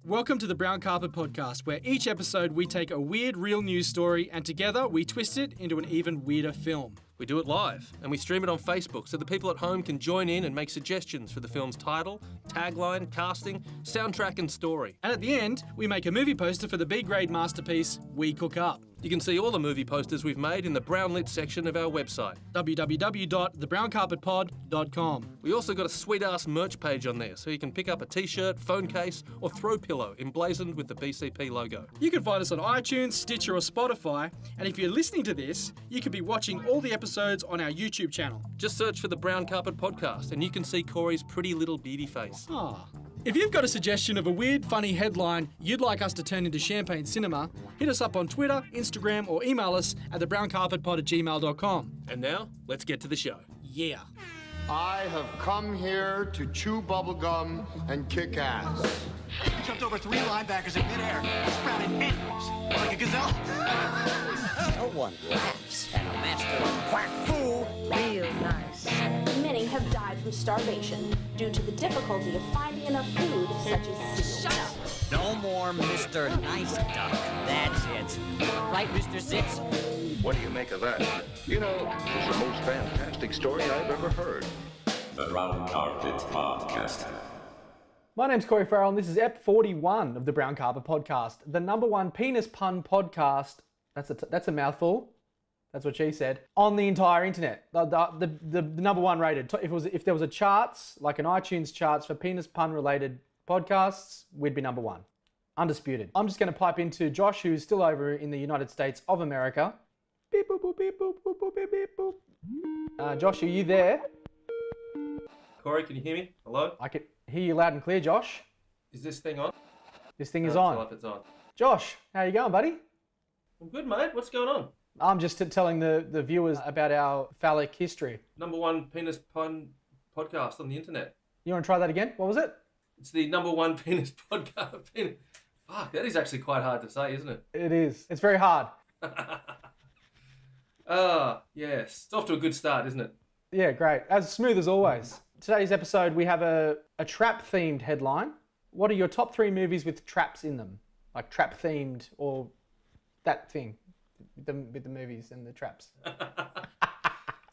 Welcome to the Brown Carpet Podcast, where each episode we take a weird real news story and together we twist it into an even weirder film. We do it live, and we stream it on Facebook so the people at home can join in and make suggestions for the film's title, tagline, casting, soundtrack and story. And at the end, we make a movie poster for the B-grade masterpiece, We Cook Up. You can see all the movie posters we've made in the Brown Lit section of our website, www.thebrowncarpetpod.com. We also got a sweet-ass merch page on there, so you can pick up a t-shirt, phone case, or throw pillow emblazoned with the BCP logo. You can find us on iTunes, Stitcher or Spotify, and if you're listening to this, you could be watching all the episodes on our YouTube channel. Just search for the Brown Carpet Podcast and you can see Corey's pretty little beady face. If you've got a suggestion of a weird, funny headline you'd like us to turn into champagne cinema, hit us up on Twitter, Instagram, or email us at thebrowncarpetpod@gmail.com. And now, let's get to the show. Yeah. I have come here to chew bubblegum and kick ass. Jumped over 3 linebackers in midair, sprouted inwards like a gazelle. No one laughs at a master of quack fool. Real nice. Many have died from starvation due to the difficulty of finding enough food, such as seals. Shut up. No more Mr. Nice Duck. That's it. Right, Mr. Sitz? What do you make of that? You know, it's the most fantastic story I've ever heard. The Brown Carpet Podcast. My name's Corey Farrell, and this is EP41 of the Brown Carpet Podcast, the number one penis pun podcast. That's a mouthful. That's what she said. On the entire internet, the number one rated. If there was a charts like an iTunes charts for penis pun related podcasts, we'd be number one, undisputed. I'm just going to pipe into Josh, who's still over in the United States of America. Beep boop boop beep boop boop boop beep beep boop. Josh, are you there? Corey, can you hear me? Hello? I can hear you loud and clear, Josh. Is this thing on? This thing is on. Tell if it's on. Josh, how you going, buddy? I'm good, mate. What's going on? I'm just telling the viewers about our phallic history. Number one penis pun podcast on the internet. You want to try that again? What was it? It's the number one penis podcast. Fuck, that is actually quite hard to say, isn't it? It is. It's very hard. Yes. It's off to a good start, isn't it? Yeah, great. As smooth as always. Today's episode, we have a trap-themed headline. What are your top 3 movies with traps in them? Like trap-themed or that thing with the movies and the traps.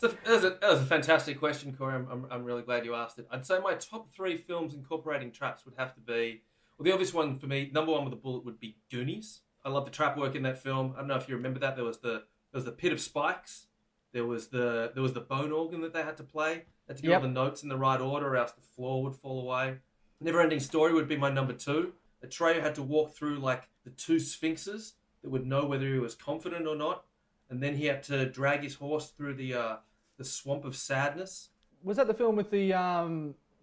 That was a fantastic question, Corey. I'm really glad you asked it. I'd say my top 3 films incorporating traps would have to be... Well, the obvious one for me, number one with a bullet, would be Goonies. I love the trap work in that film. I don't know if you remember that. There was the pit of spikes. There was the bone organ that they had to play. They had to get all the notes in the right order, or else the floor would fall away. Neverending Story would be my number 2. Atreyu had to walk through like the 2 sphinxes that would know whether he was confident or not, and then he had to drag his horse through the swamp of sadness. Was that the film with the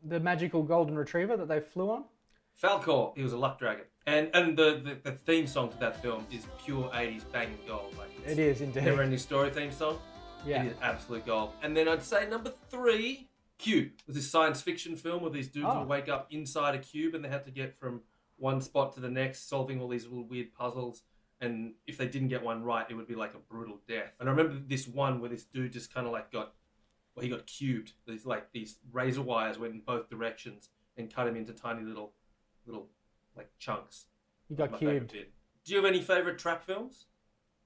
magical golden retriever that they flew on? Falcor, he was a luck dragon. And the theme song to that film is pure 80s banging gold. Like it is indeed. Neverending Story theme song. Yeah. It is absolute gold. And then I'd say number 3, Cube. It was this science fiction film where these dudes would wake up inside a cube and they had to get from one spot to the next, solving all these little weird puzzles. And if they didn't get one right, it would be like a brutal death. And I remember this one where this dude just kind of like got cubed. These razor wires went in both directions and cut him into tiny little like chunks. You got cubed. Do you have any favorite trap films?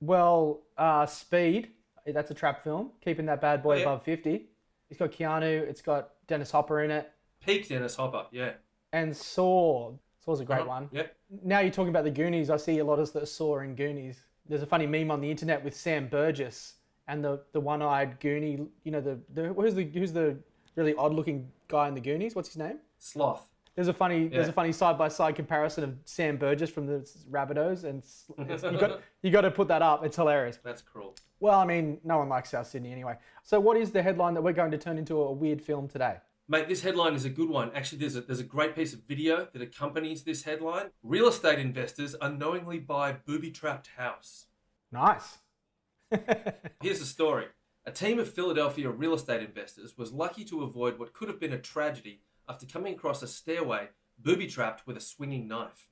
Well, Speed. That's a trap film. Keeping that bad boy above 50. It's got Keanu. It's got Dennis Hopper in it. Peak Dennis Hopper, yeah. And Saw. Saw's a great one. Yeah. Now you're talking about the Goonies. I see a lot of Saw in Goonies. There's a funny meme on the internet with Sam Burgess and the one-eyed Goonie. You know who's the really odd-looking guy in the Goonies? What's his name? Sloth. There's a funny side-by-side comparison of Sam Burgess from the Rabbitohs, and you got to put that up. It's hilarious. That's cruel. Well, I mean, no one likes South Sydney anyway. So what is the headline that we're going to turn into a weird film today? Mate, this headline is a good one. Actually, there's a great piece of video that accompanies this headline. Real estate investors unknowingly buy booby-trapped house. Nice. Here's the story. A team of Philadelphia real estate investors was lucky to avoid what could have been a tragedy after coming across a stairway booby-trapped with a swinging knife.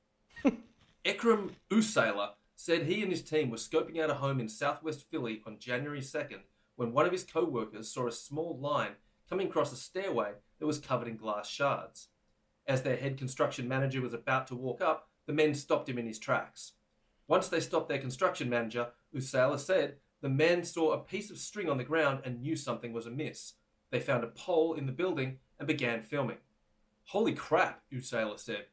Ekram Usaila said he and his team were scoping out a home in southwest Philly on January 2nd when one of his co-workers saw a small line coming across a stairway that was covered in glass shards. As their head construction manager was about to walk up, the men stopped him in his tracks. Once they stopped their construction manager, Usala said the men saw a piece of string on the ground and knew something was amiss. They found a pole in the building and began filming. Holy crap, Usala said,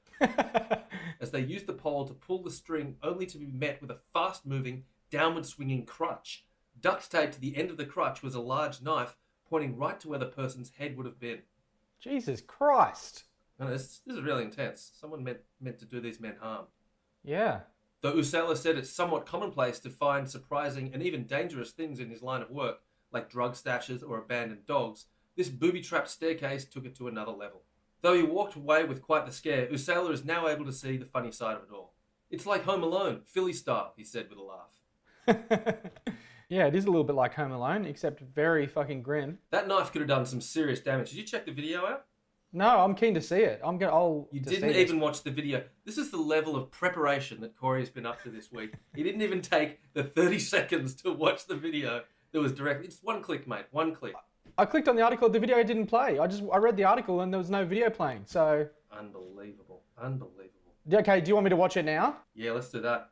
as they used the pole to pull the string only to be met with a fast-moving, downward-swinging crutch. Duct taped to the end of the crutch was a large knife pointing right to where the person's head would have been. Jesus Christ. No, this is really intense. Someone meant to do these men harm. Yeah. Though Usala said it's somewhat commonplace to find surprising and even dangerous things in his line of work, like drug stashes or abandoned dogs, this booby-trapped staircase took it to another level. Though he walked away with quite the scare, Usala is now able to see the funny side of it all. It's like Home Alone, Philly style, he said with a laugh. Yeah, it is a little bit like Home Alone, except very fucking grim. That knife could have done some serious damage. Did you check the video out? No, I'm keen to see it. You didn't even watch the video. This is the level of preparation that Corey has been up to this week. He didn't even take the 30 seconds to watch the video that was direct. It's one click, mate. One click. I clicked on the article, the video didn't play. I read the article and there was no video playing, so... Unbelievable. Unbelievable. Okay, do you want me to watch it now? Yeah, let's do that.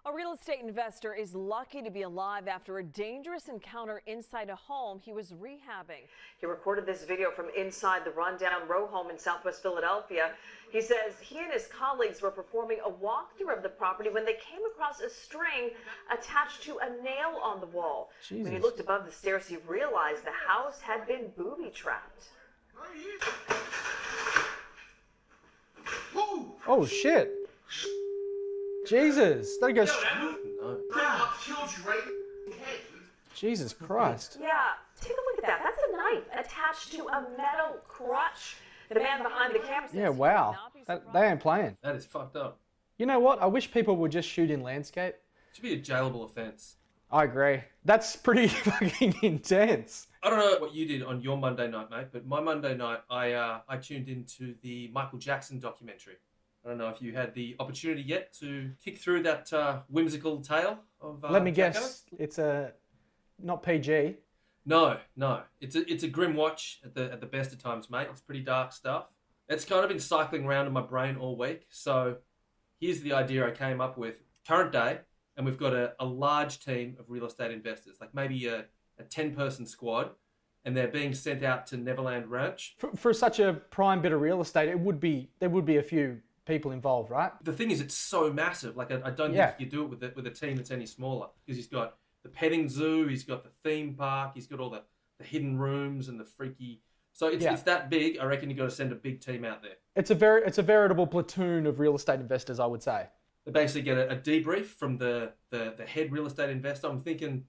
A real estate investor is lucky to be alive after a dangerous encounter inside a home he was rehabbing. He recorded this video from inside the rundown row home in Southwest Philadelphia. He says he and his colleagues were performing a walkthrough of the property when they came across a string attached to a nail on the wall. Jesus. When he looked above the stairs, he realized the house had been booby-trapped. Oh, shit. Jesus. That goes... No. Jesus Christ. Yeah, take a look at that. That's a knife attached to a metal crutch. The man behind the camera says Yeah, wow. They ain't playing. That is fucked up. You know what? I wish people would just shoot in landscape. It should be a jailable offence. I agree. That's pretty fucking intense. I don't know what you did on your Monday night, mate, but my Monday night, I tuned into the Michael Jackson documentary. I don't know if you had the opportunity yet to kick through that whimsical tale of Let me Jacko. guess. It's not PG. No. It's a grim watch at the best of times, mate. It's pretty dark stuff. It's kind of been cycling around in my brain all week. So here's the idea I came up with. Current day, and we've got a large team of real estate investors, like maybe a 10-person squad, and they're being sent out to Neverland Ranch. For such a prime bit of real estate, there would be a few people involved, right? The thing is, it's so massive. Like, I don't think you do it with a team that's any smaller, because he's got the petting zoo, he's got the theme park, he's got all the hidden rooms and the freaky. So it's that big. I reckon you got to send a big team out there. It's a veritable platoon of real estate investors, I would say. They basically get a debrief from the head real estate investor. I'm thinking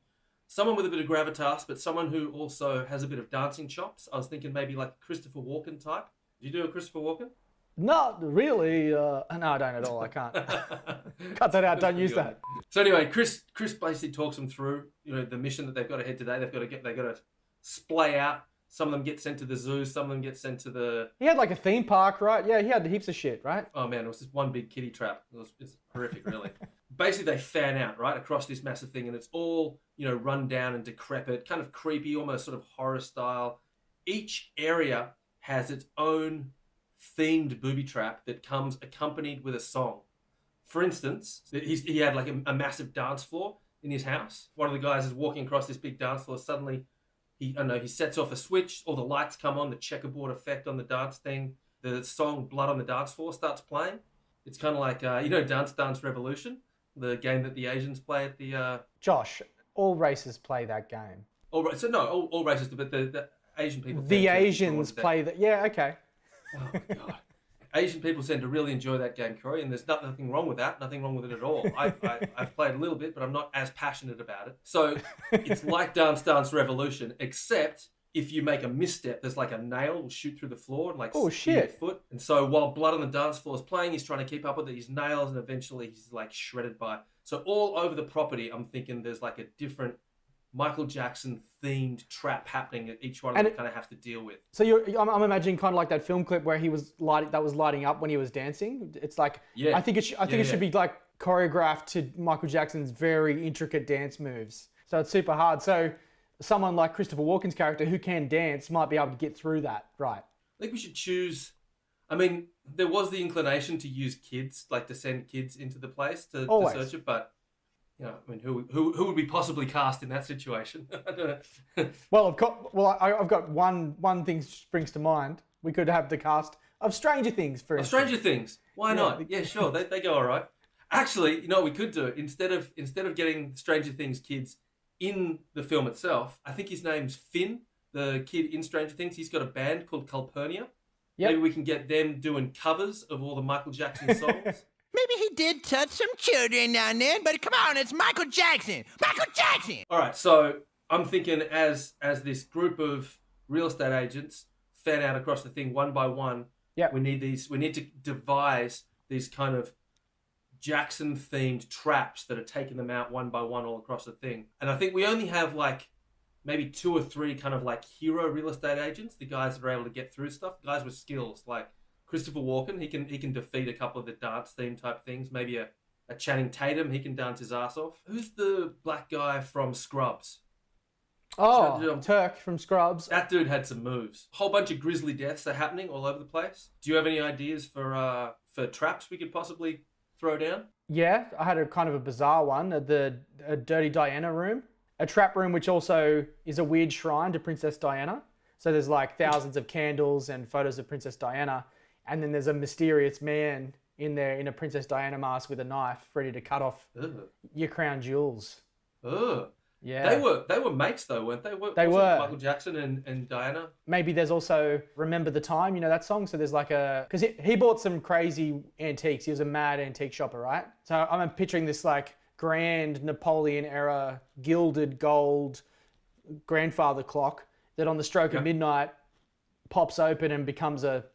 someone with a bit of gravitas, but someone who also has a bit of dancing chops. I was thinking maybe like Christopher Walken type. Did you do a Christopher Walken? Not really. No, I don't at all. I can't. Cut that out. Don't use that. So anyway, Chris basically talks them through, the mission that they've got ahead today. They've got to splay out. Some of them get sent to the zoo. Some of them get sent to the... He had like a theme park, right? Yeah, he had heaps of shit, right? Oh man, it was just one big kiddie trap. It's horrific, really. Basically, they fan out, right, across this massive thing, and it's all, run down and decrepit, kind of creepy, almost sort of horror style. Each area has its own themed booby trap that comes accompanied with a song. For instance, he had like a massive dance floor in his house. One of the guys is walking across this big dance floor. Suddenly, he sets off a switch. All the lights come on, the checkerboard effect on the dance thing. The song "Blood on the Dance Floor" starts playing. It's kind of like Dance Dance Revolution, the game that the Asians play at the. Josh, all races play that game. All races, but the Asian people. The Asians play that. Yeah, okay. Oh God. Asian people tend to really enjoy that game, Corey, and there's nothing wrong with that. Nothing wrong with it at all. I've played a little bit, but I'm not as passionate about it. So it's like Dance Dance Revolution, except if you make a misstep, there's like a nail will shoot through the floor and like spear your foot. And so while Blood on the Dance Floor is playing, he's trying to keep up with his nails, and eventually he's like shredded by. So all over the property, I'm thinking there's like a different Michael Jackson themed trap happening that each one of them kind of have to deal with. So I'm imagining kind of like that film clip where he was lighting up when he was dancing. It's like, I think it should be like choreographed to Michael Jackson's very intricate dance moves. So it's super hard. So someone like Christopher Walken's character who can dance might be able to get through that, right? I think we should choose I mean, there was the inclination to use kids, like to send kids into the place to search it, but you know, I mean, who would be possibly cast in that situation? I don't know. Well, I've got one thing springs to mind. We could have the cast of Stranger Things, for instance. Stranger Things. Why not? Yeah, sure. They go all right. Actually, you know what we could do? Instead of getting Stranger Things kids in the film itself, I think his name's Finn, the kid in Stranger Things. He's got a band called Calpurnia. Yep. Maybe we can get them doing covers of all the Michael Jackson songs. Maybe he did touch some children now and then, but come on, it's Michael Jackson! Michael Jackson! All right, so I'm thinking as this group of real estate agents fan out across the thing one by one, we need to devise these kind of Jackson-themed traps that are taking them out one by one all across the thing. And I think we only have like maybe 2 or 3 kind of like hero real estate agents, the guys that are able to get through stuff, guys with skills like Christopher Walken. He can defeat a couple of the dance theme type things. Maybe a Channing Tatum, he can dance his ass off. Who's the black guy from Scrubs? Oh, Turk from Scrubs. That dude had some moves. A whole bunch of grisly deaths are happening all over the place. Do you have any ideas for traps we could possibly throw down? Yeah, I had a kind of a bizarre one. A Dirty Diana room. A trap room which also is a weird shrine to Princess Diana. So there's like thousands of candles and photos of Princess Diana. And then there's a mysterious man in there in a Princess Diana mask with a knife ready to cut off your crown jewels. Ugh. Yeah. They were mates though, weren't they? They were. Michael Jackson and Diana. Maybe there's also Remember the Time, you know that song? So there's like because he bought some crazy antiques. He was a mad antique shopper, right? So I'm picturing this like grand Napoleon era gilded gold grandfather clock that on the stroke of midnight pops open and becomes a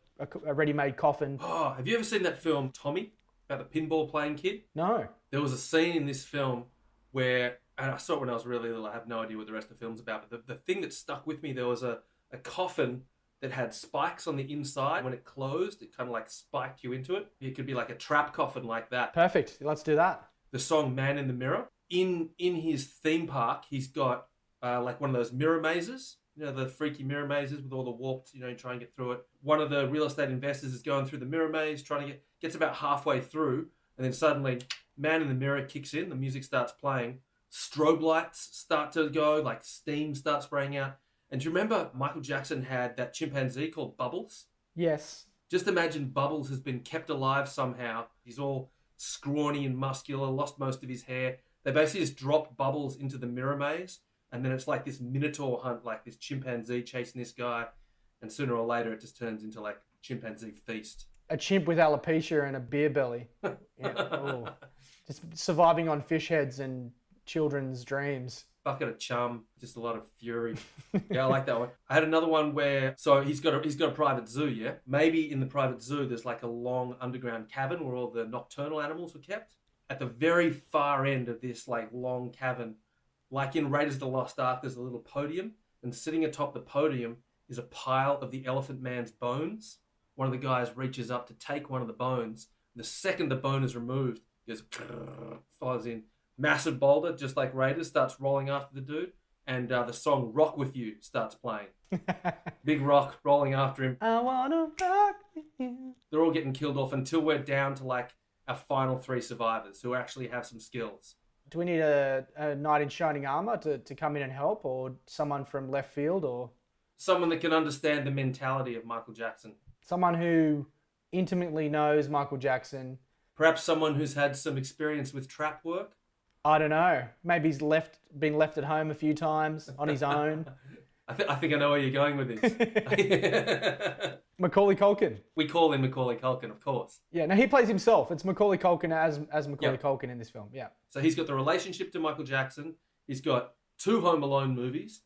ready-made coffin. Oh, have you ever seen that film Tommy about the pinball playing kid? No. There was a scene in this film where, and I saw it when I was really little, I have no idea what the rest of the film's about, but the thing that stuck with me, there was a coffin that had spikes on the inside. When it closed, it kind of like spiked you into it. It could be like a trap coffin like that. Perfect. Let's do that. The song Man in the Mirror. In his theme park, he's got like one of those mirror mazes. You know, the freaky mirror mazes with all the warped, you try and get through it. One of the real estate investors is going through the mirror maze, trying to gets about halfway through, and then suddenly Man in the Mirror kicks in, the music starts playing, strobe lights start to go, like steam starts spraying out. And do you remember Michael Jackson had that chimpanzee called Bubbles? Yes. Just imagine Bubbles has been kept alive somehow. He's all scrawny and muscular, lost most of his hair. They basically just dropped Bubbles into the mirror maze, and then it's like this minotaur hunt, like this chimpanzee chasing this guy, and sooner or later it just turns into like chimpanzee feast. A chimp with alopecia and a beer belly. Yeah. Just surviving on fish heads and children's dreams. Bucket of chum, just a lot of fury. Yeah, I like that one. I had another one where, so he's got a private zoo, yeah? Maybe in the private zoo there's like a long underground cavern where all the nocturnal animals were kept. At the very far end of this like long cavern, like in Raiders of the Lost Ark, there's a little podium, and sitting atop the podium is a pile of the Elephant Man's bones. One of the guys reaches up to take one of the bones. The second the bone is removed, he goes, follows in. Massive boulder, just like Raiders, starts rolling after the dude, and the song Rock With You starts playing. Big rock rolling after him. I wanna rock with you. They're all getting killed off until we're down to like our final 3 survivors who actually have some skills. Do we need a knight in shining armor to come in and help, or someone from left field, or someone that can understand the mentality of Michael Jackson? Someone who intimately knows Michael Jackson. Perhaps someone who's had some experience with trap work? I don't know. Maybe he's been left at home a few times on his own. I think I know where you're going with this. Macauley Culkin. We call him Macaulay Culkin, of course. Yeah, no, he plays himself. It's Macaulay Culkin as Macaulay Culkin in this film. Yeah. So he's got the relationship to Michael Jackson. He's got 2 Home Alone movies,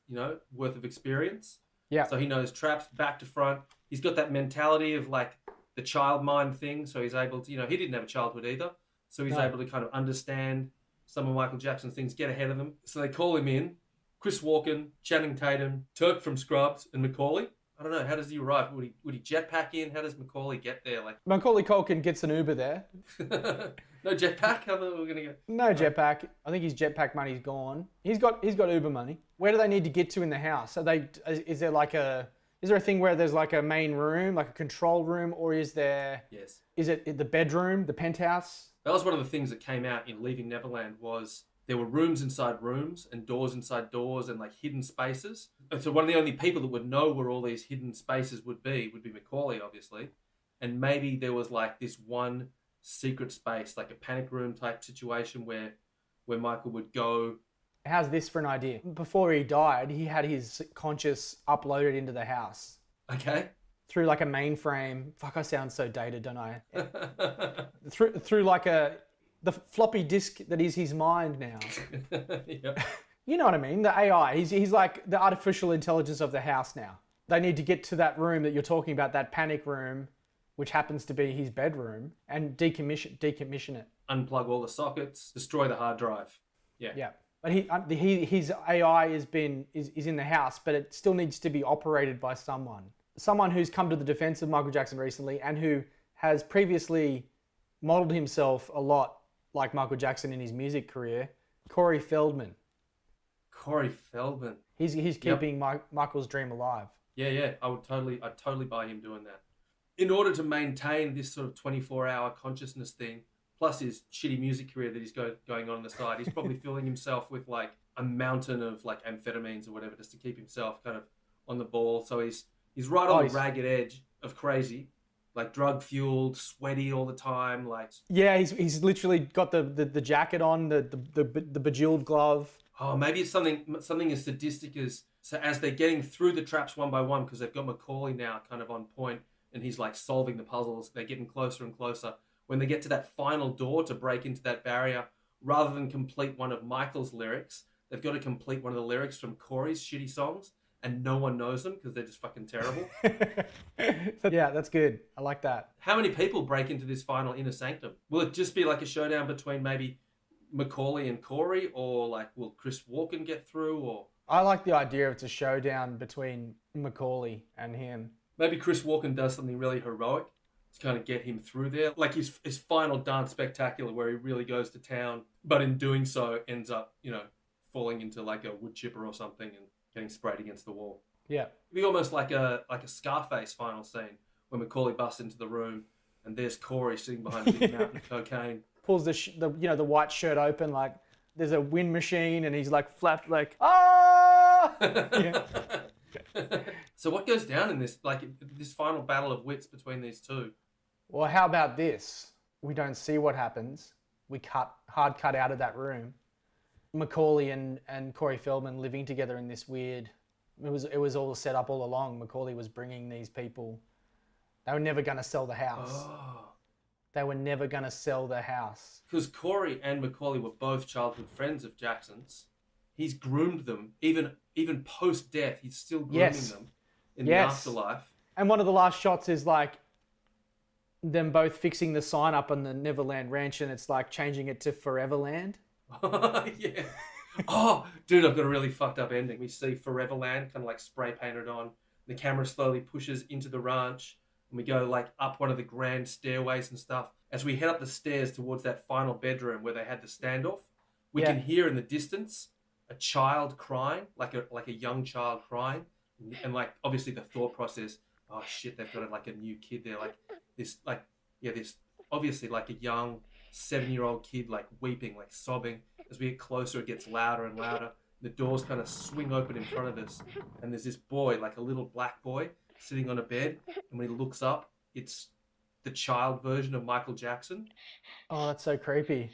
worth of experience. Yeah. So he knows traps back to front. He's got that mentality of like the child mind thing. So he's able to, he didn't have a childhood either. So he's able to kind of understand some of Michael Jackson's things, get ahead of them. So they call him in. Chris Walken, Channing Tatum, Turk from Scrubs, and Macauley. I don't know. How does he arrive? Would he jetpack in? How does Macaulay get there? Like Macaulay Culkin gets an Uber there. No jetpack? How are we gonna go? No jetpack. I think his jetpack money's gone. He's got Uber money. Where do they need to get to in the house? Is there like a Is there a thing where there's like a main room, like a control room, or is there? Yes. Is it the bedroom, the penthouse? That was one of the things that came out in Leaving Neverland was there were rooms inside rooms and doors inside doors and like hidden spaces. And so one of the only people that would know where all these hidden spaces would be Macaulay, obviously. And maybe there was like this one secret space, like a panic room type situation where Michael would go. How's this for an idea? Before he died, he had his conscious uploaded into the house. Okay. Through like a mainframe. Fuck, I sound so dated, don't I? through like the floppy disk that is his mind now. Yep. You know what I mean? The AI. He's like the artificial intelligence of the house now. They need to get to that room that you're talking about, that panic room, which happens to be his bedroom, and decommission it. Unplug all the sockets, destroy the hard drive. Yeah. Yeah. But his AI is in the house, but it still needs to be operated by someone. Someone who's come to the defense of Michael Jackson recently and who has previously modeled himself a lot like Michael Jackson in his music career, Corey Feldman. Corey Feldman. He's keeping Michael's dream alive. Yeah. I'd totally buy him doing that. In order to maintain this sort of 24-hour consciousness thing, plus his shitty music career that he's going on the side, he's probably filling himself with like a mountain of like amphetamines or whatever just to keep himself kind of on the ball. So he's right on the ragged edge of crazy, like drug fueled, sweaty all the time. Like he's literally got the jacket on, the bejeweled glove. Oh, maybe it's something as sadistic as as they're getting through the traps one by one because they've got Macaulay now kind of on point and he's like solving the puzzles. They're getting closer and closer. When they get to that final door to break into that barrier, rather than complete one of Michael's lyrics, they've got to complete one of the lyrics from Corey's shitty songs, and no one knows them because they're just fucking terrible. Yeah, that's good. I like that. How many people break into this final inner sanctum? Will it just be like a showdown between maybe Macaulay and Corey, or like will Chris Walken get through? Or I like the idea of it's a showdown between Macaulay and him. Maybe Chris Walken does something really heroic to kind of get him through there. Like his final dance spectacular where he really goes to town, but in doing so ends up, falling into like a wood chipper or something and getting sprayed against the wall. Yeah. It'd be almost like a Scarface final scene where Macaulay busts into the room and there's Corey sitting behind a big mountain of cocaine. Pulls the white shirt open, like there's a wind machine and he's like flapped like, ah! Yeah. So what goes down in this final battle of wits between these two? Well, how about this? We don't see what happens. We hard cut out of that room. Macaulay and Corey Feldman living together in this weird. It was all set up all along. Macaulay was bringing these people. They were never going to sell the house. Oh. They were never going to sell the house. Because Corey and Macaulay were both childhood friends of Jackson's. He's groomed them. Even post-death, he's still grooming them in the afterlife. And one of the last shots is like them both fixing the sign up on the Neverland Ranch, and it's like changing it to Foreverland. Yeah. Oh, dude, I've got a really fucked up ending. We see Foreverland kind of like spray painted on. The camera slowly pushes into the ranch, and we go like up one of the grand stairways and stuff. As we head up the stairs towards that final bedroom where they had the standoff, we can hear in the distance a child crying, like a young child crying, and like obviously the thought process, oh shit, they've got like a new kid there, this obviously like a young 7-year-old kid like weeping, like sobbing. As we get closer, it gets louder and louder. The doors kind of swing open in front of us, and there's this boy, like a little black boy, sitting on a bed, and when he looks up, it's the child version of Michael Jackson. Oh, that's so creepy.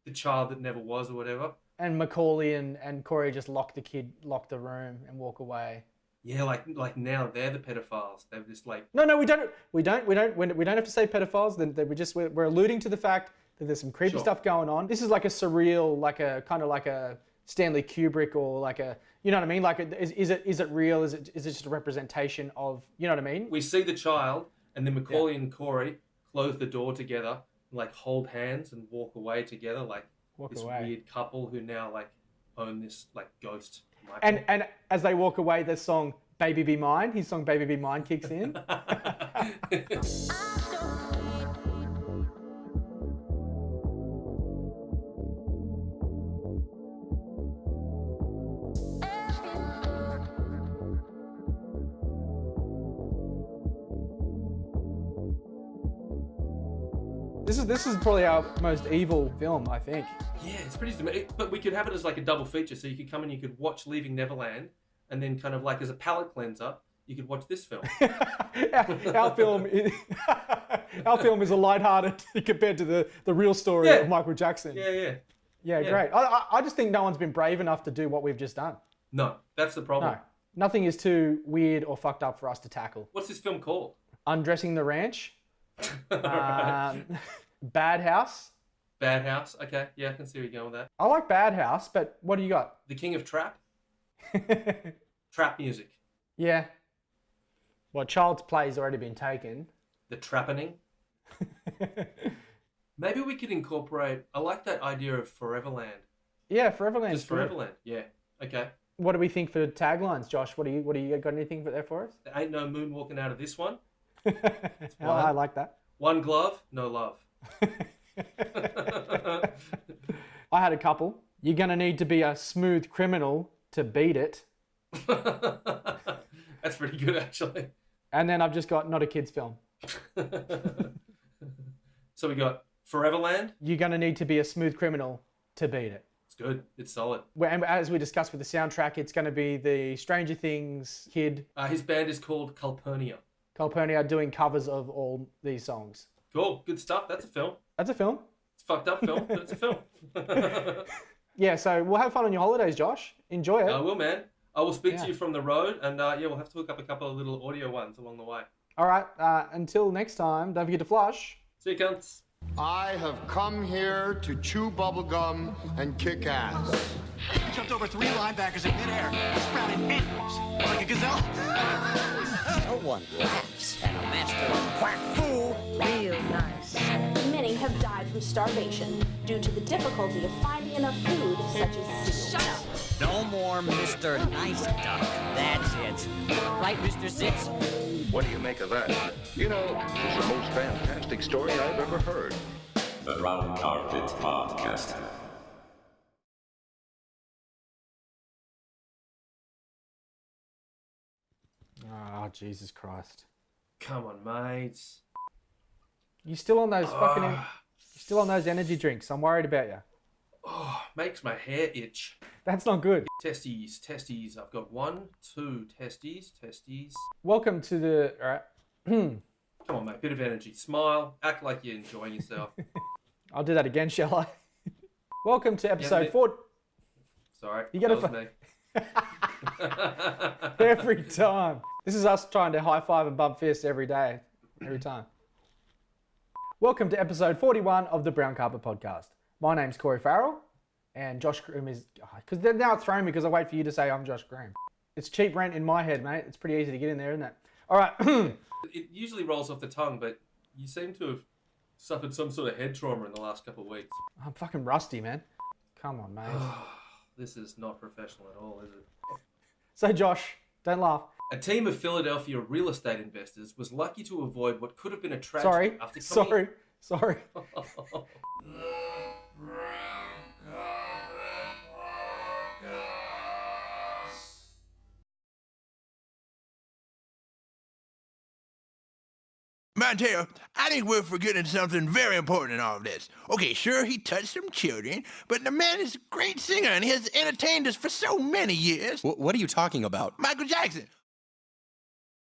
The child that never was, or whatever. And Macaulay and Corey just lock the room and walk away. Yeah, like now they're the pedophiles. They're just like no, we don't have to say pedophiles. Then we're alluding to the fact that there's some creepy stuff going on. This is like a surreal, like a kind of like a Stanley Kubrick or like a, you know what I mean? Like is it real? Is it just a representation of, you know what I mean? We see the child, and then Macaulay and Corey close the door together, and like hold hands and walk away together, like weird couple who now like own this like ghost. Michael. And as they walk away, the song "Baby Be Mine," his song "Baby Be Mine" kicks in. This is probably our most evil film, I think. Yeah, it's pretty dramatic. But we could have it as like a double feature. So you could come and you could watch Leaving Neverland, and then kind of like as a palate cleanser, you could watch this film. our film is a lighthearted compared to the real story of Michael Jackson. Yeah, great. I just think no one's been brave enough to do what we've just done. No, that's the problem. No, nothing is too weird or fucked up for us to tackle. What's this film called? Undressing the Ranch. Bad House. Bad House. Okay, yeah, I can see where you're going with that. I like Bad House, but what do you got? The King of Trap. Trap music. Yeah. Well, Child's Play's already been taken. The Trappening. Maybe we could incorporate. I like that idea of Foreverland. Yeah, Foreverland. Just Foreverland. Yeah. Okay. What do we think for taglines, Josh? What do you got anything there for us? There ain't no moonwalking out of this one. I like that. One glove, no love. I had a couple. You're gonna need to be a smooth criminal to beat it. That's pretty good, actually. And then I've just got not a kid's film. So we got Foreverland. You're gonna need to be a smooth criminal to beat it. It's good. It's solid. And as we discussed with the soundtrack, it's going to be the Stranger Things kid. His band is called Culkin. Culkin doing covers of all these songs. Cool. Good stuff. That's a film. That's a film. It's a fucked up film, but it's a film. Yeah, so we'll have fun on your holidays, Josh. Enjoy it. I will, man. I will speak to you from the road, and we'll have to hook up a couple of little audio ones along the way. All right. Until next time, don't forget to flush. See you, cunts. I have come here to chew bubblegum and kick ass. He jumped over 3 linebackers in midair, sprouted inwards like a gazelle. No one laughs at a master of quack fool. Real nice. Many have died from starvation due to the difficulty of finding enough food, such as seals. Shut up. No more Mr. Nice Duck. That's it. Right, Mr. Sitz? What do you make of that? You know, it's the most fantastic story I've ever heard. The Brown Carpet Podcast. Oh, Jesus Christ. Come on, mates. You still on those you still on those energy drinks? I'm worried about you. Oh, makes my hair itch. That's not good. Testes. I've got 1, 2 testes. Welcome to the... All right. Come on, mate. Bit of energy. Smile. Act like you're enjoying yourself. I'll do that again, shall I? Welcome to episode 4. Sorry. You gotta me. Every time. This is us trying to high five and bump fists every day. Every time. Welcome to episode 41 of the Brown Carpet Podcast. My name's Corey Farrell, and Josh Groom is... Because they're now throwing me because I wait for you to say I'm Josh Groom. It's cheap rent in my head, mate. It's pretty easy to get in there, isn't it? All right. It usually rolls off the tongue, but you seem to have suffered some sort of head trauma in the last couple of weeks. I'm fucking rusty, man. Come on, mate. This is not professional at all, is it? So, Josh, don't laugh. A team of Philadelphia real estate investors was lucky to avoid what could have been a tragedy after coming... Sorry. Montero, I think we're forgetting something very important in all of this. Okay, sure, he touched some children, but the man is a great singer and he has entertained us for so many years. What are you talking about? Michael Jackson.